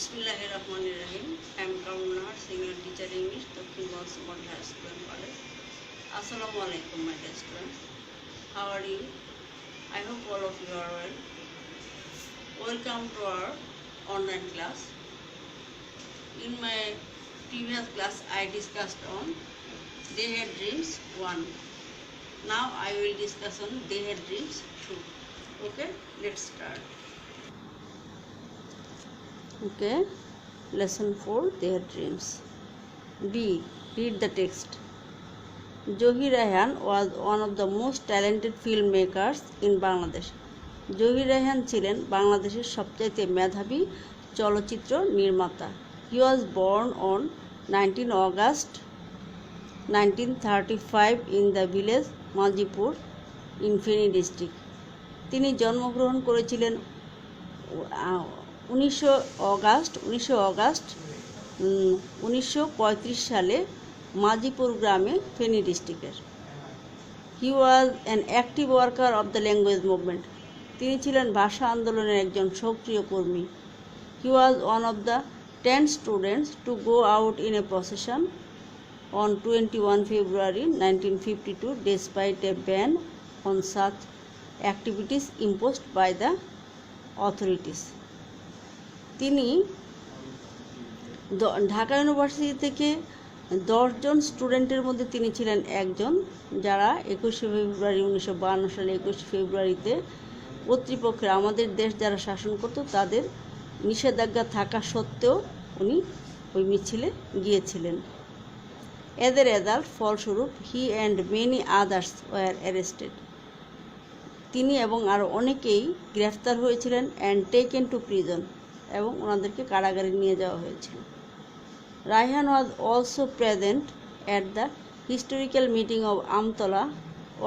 Bismillahirrahmanirrahim. I am Karuna, senior teacher English, Dakshin Balsamond High School and College. Assalamu alaikum, my dear students. How are you? I hope all of you are well. Welcome to our online class. In my previous class, I discussed on They Had Dreams 1. Now I will discuss on They Had Dreams 2. Okay, let's start. Okay, lesson 4, Their Dreams. B. Read the text. Zohi Rayhan was one of the most talented filmmakers in Bangladesh. Zohi Rayhan ছিলেন বাংলাদেশের সবচেয়ে মেধাবী চলচ্চিত্র নির্মাতা. He was born on 19 August 1935 in the village Majipur in Feni district. তিনি জন্মগ্রহণ করেছিলেন 19 August 1935 সালে মাজিপুর গ্রামে ফেনী ডিস্ট্রিক্টের। He was an active worker of the language movement. তিনি ছিলেন ভাষা আন্দোলনের একজন সক্রিয় কর্মী। He was one of the 10 students to go out in a procession on 21 February 1952 despite a ban on such activities imposed by the authorities. তিনি Dhaka university থেকে 10 জন স্টুডেন্টের মধ্যে তিনি ছিলেন একজন, যারা 21 ফেব্রুয়ারি 1952 সালে 21 ফেব্রুয়ারিতে কর্তৃপক্ষের আমাদের দেশ যারা শাসন করত তাদের নিষেধাজ্ঞা থাকা সত্ত্বেও উনি ওই মিছিলে গিয়েছিলেন। এদের ফলস্বরূপ he and many others war arrested. তিনি এবং আরও অনেকেই গ্রেফতার হয়েছিলেন অ্যান্ড টেকেন টু প্রিজন, এবং ওনাদেরকে কারাগারে নিয়ে যাওয়া হয়েছিল। Raihan was also present at the historical meeting of Amtala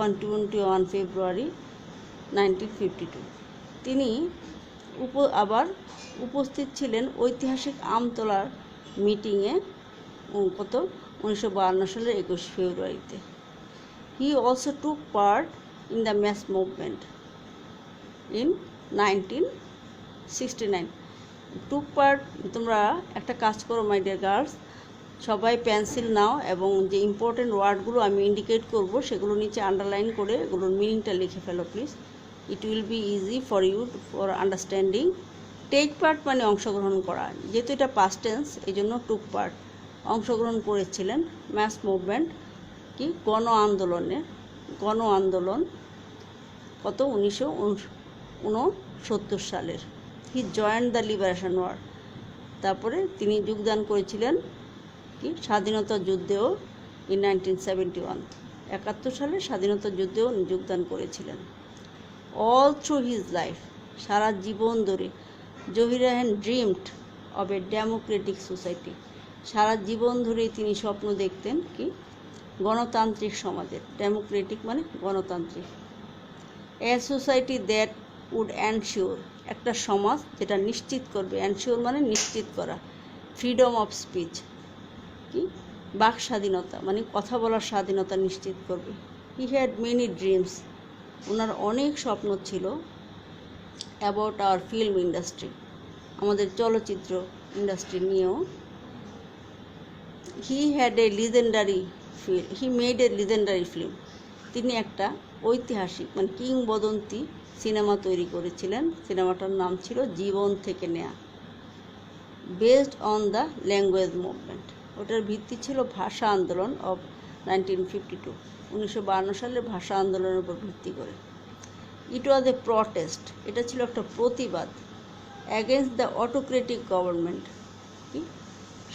on 21 February 1952। তিনি আবার উপস্থিত ছিলেন ঐতিহাসিক আমতলার মিটিংয়ে 1952 সালের 21 ফেব্রুয়ারিতে। He also took part in the mass movement in 1969। Took part, তোমরা একটা কাজ করো মাই ডিয়ার গার্লস, সবাই পেন্সিল নাও এবং যে ইম্পর্টেন্ট ওয়ার্ডগুলো আমি ইন্ডিকেট করব সেগুলো নিচে আন্ডারলাইন করে এগুলোর মিনিংটা লিখে ফেলো please. It will be easy for you for understanding. Take part মানে অংশগ্রহণ করা, যেহেতু এটা পাস্ট টেন্স এই জন্য টুক পার্ট অংশগ্রহণ করেছিলেন ম্যাস মুভমেন্ট কি গণ আন্দোলন 1969 সালের। He joined the liberation war. তারপরে তিনি যোগদান করেছিলেন কি স্বাধীনতা যুদ্ধেও ইন 1971। 71 সালে স্বাধীনতা যুদ্ধেও যোগদান করেছিলেন। অল থ্রু হিজ লাইফ, সারা জীবন ধরে Zahir Raihan dreamed of a democratic society. সারা জীবন ধরেই তিনি স্বপ্ন দেখতেন কি গণতান্ত্রিক সমাজের। ডেমোক্রেটিক মানে গণতান্ত্রিক। A society that would ensure, একটা সমাজ যেটা নিশ্চিত করবে, এনশিওর মানে নিশ্চিত করা, ফ্রিডম অফ স্পিচ কি বাক স্বাধীনতা মানে কথা বলার স্বাধীনতা নিশ্চিত করবে। হি হ্যাড মেনি ড্রিমস, ওনার অনেক স্বপ্ন ছিল অ্যাবাউট আওয়ার ফিল্ম ইন্ডাস্ট্রি, আমাদের চলচ্চিত্র ইন্ডাস্ট্রি নিয়েও। He made a legendary film, তিনি একটা ঐতিহাসিক মানে কিংবদন্তি সিনেমা তৈরি করেছিলেন। সিনেমাটার নাম ছিল জীবন থেকে নেয়া, based on the language movement. ওটার ভিত্তি ছিল ভাষা আন্দোলন অফ 1952, 1952 সালের ভাষা আন্দোলনের উপর ভিত্তি করে। ইট ওয়াজ এ প্রটেস্ট, এটা ছিল একটা প্রতিবাদ অ্যাগেনস্ট দ্য অটোক্রেটিক গভর্নমেন্ট, কি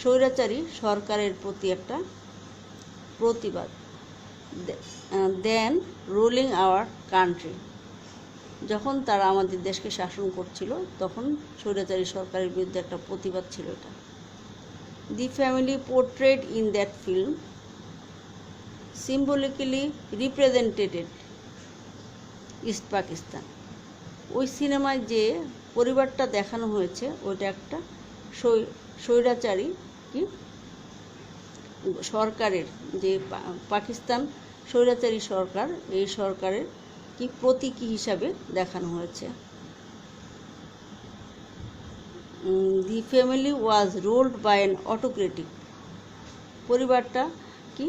স্বৈরাচারী সরকারের প্রতি একটা প্রতিবাদ। দেন রুলিং আওয়ার কান্ট্রি, যখন তারা আমাদের দেশকে শাসন করছিল তখন স্বৈরাচারী সরকারের বিরুদ্ধে একটা প্রতিবাদ ছিল এটা। The family portrait in that film symbolically represented east Pakistan. ওই সিনেমায় যে পরিবারটা দেখানো হয়েছে ওইটা একটা স্বৈরাচারী কি সরকারের, যে পাকিস্তান স্বৈরাচারী সরকার, এই সরকারের কি প্রতীকী হিসাবে দেখানো হয়েছে। The family was ruled by an autocratic, পরিবারটা কি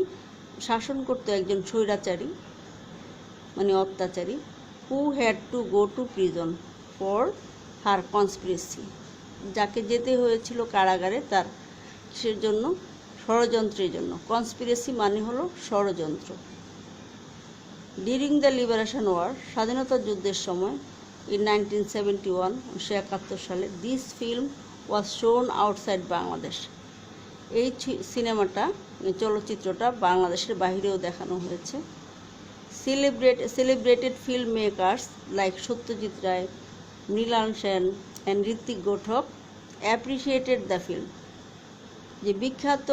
শাসন করতো একজন স্বৈরাচারী মানে অত্যাচারী, who had to go to prison for her conspiracy, যাকে যেতে হয়েছিল কারাগারে তার কিসের জন্য, ষড়যন্ত্রের জন্য। কনস্পিরেসি মানে হলো ষড়যন্ত্র। ডিউরিং দ্য লিবারেশন ওয়ার, স্বাধীনতা যুদ্ধের সময়, ইন 1971 1971 সালে, দিস ফিল্ম ওয়াজ শোন আউটসাইড বাংলাদেশ, এই সিনেমাটা চলচ্চিত্রটা বাংলাদেশের বাইরেও দেখানো হয়েছে। celebrated filmmakers like Satyajit Ray, Mrinal Sen and Ritwik Ghatak appreciated the film, যে বিখ্যাত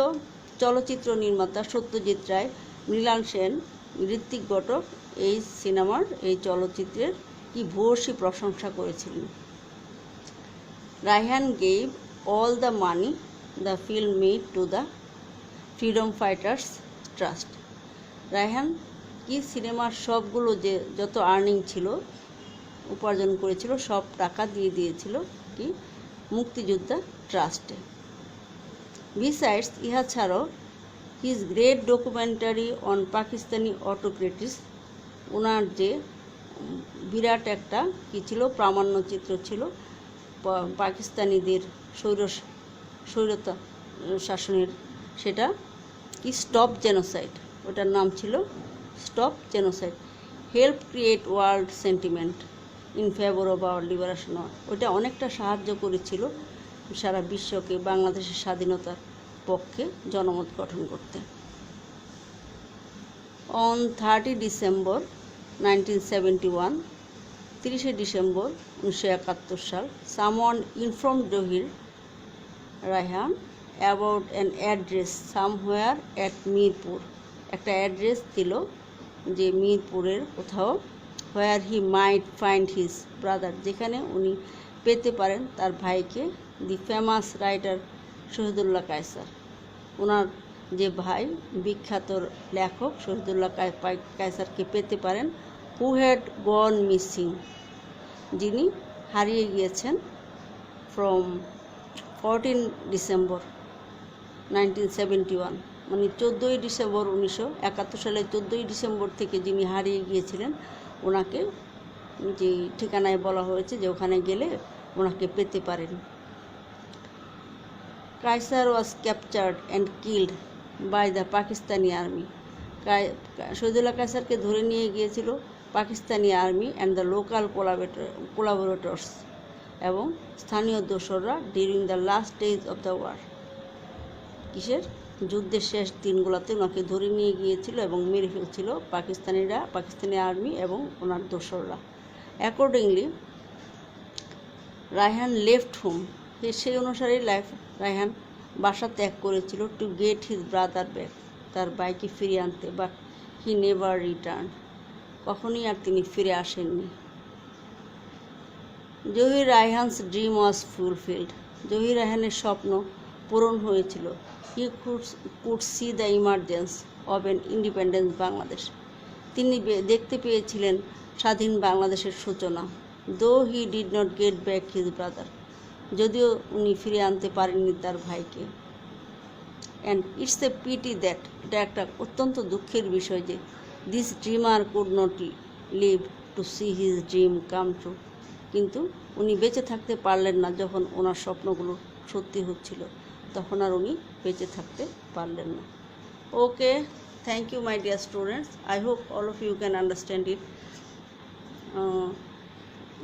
চলচ্চিত্র নির্মাতা সত্যজিৎ রায়, মৃণাল সেন, ঋত্বিক ঘটক এই সিনেমার এই চলচ্চিত্রের কি ভূয়সী প্রশংসা করেছিলেন। Raihan gave all the money the film made to the freedom fighters trust, Raihan কি সিনেমার সবগুলো যে যত আর্নিং ছিল উপার্জন করেছিল সব টাকা দিয়ে দিয়েছিল কি মুক্তিযোদ্ধা ট্রাস্টে। বিসাইডস ইহা ছাড়াও his great documentary on Pakistani autocrats, ওনার যে বিরাট একটা কি ছিল প্রামাণ্যচিত্র ছিল পাকিস্তানিদের স্বৈরতা শাসনের, সেটা কি স্টপ জেনোসাইড, ওটার নাম ছিল stop genocide, help create world sentiment in favour of our liberation, ওটা অনেকটা সাহায্য করেছিল সারা বিশ্বকে বাংলাদেশের স্বাধীনতার পক্ষে জনমত গঠন করতে। অন 30 ডিসেম্বর 1971, 30 ডিসেম্বর 1971 সাল, someone informed Zahir Raihan about an address somewhere at Mirpur, একটা অ্যাড্রেস দিল যে মিরপুরের কোথাও, হোয়ার হি মাইট ফাইন্ড হিজ ব্রাদার, যেখানে উনি পেতে পারেন তার ভাইকে, দি ফেমাস রাইটার শহীদুল্লাহ কায়সার, ওনার যে ভাই বিখ্যাত লেখক শহীদুল্লাহ কায়সারকে পেতে পারেন, হু হ্যাড গন মিসিং, যিনি হারিয়ে গিয়েছেন ফ্রম 14 ডিসেম্বর 1971, মানে 14ই ডিসেম্বর 1971 সালে 14ই ডিসেম্বর থেকে যিনি হারিয়ে গিয়েছিলেন ওনাকে যে ঠিকানায় বলা হয়েছে যে ওখানে গেলে ওনাকে পেতে পারেন। Kaiser was captured and killed by the Pakistani army, Shahidullah কায়সারকে ধরে নিয়ে গিয়েছিল Pakistani army and the local collaborators, এবং স্থানীয় দোসররা during the last days of the war, কিসের যুদ্ধের শেষ দিনগুলোতে ওনাকে ধরে নিয়ে গিয়েছিল এবং মেরে ফেলছিল পাকিস্তানি আর্মি এবং ওনার দোসররা। অ্যাকর্ডিংলি রায়হান লেফট হোম, সেই অনুসারেই রায়হান বাসা ত্যাগ করেছিল to get his brother back, তার ভাইকে ফিরিয়ে আনতে, বাট হি নেভার রিটার্ন, কখনই আর তিনি ফিরে আসেননি। Zahir Raihan's dream was fulfilled, Zahir রায়হানের স্বপ্ন পূরণ হয়েছিল। He could see the emergence of an independence Bangladesh, তিনি দেখতে পেয়েছিলেন স্বাধীন বাংলাদেশের সূচনা। Though he did not get back his brother, যদিও উনি ফিরে আনতে পারেননি তার ভাইকে। And it's a pity that, এটা একটা অত্যন্ত দুঃখের বিষয় যে this dreamer could not live to see his dream come true, কিন্তু উনি বেঁচে থাকতে পারলেন না যখন ওনার স্বপ্নগুলো সত্যি হচ্ছিল, তখন আর উনি বেঁচে থাকতে পারলেন না। Okay, thank you my dear students, I hope all of you can understand it.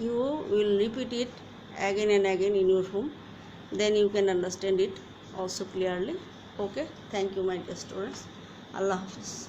You will repeat it again and again in your home, then you can understand it also clearly. Okay, thank you my dear students. Allah Hafiz.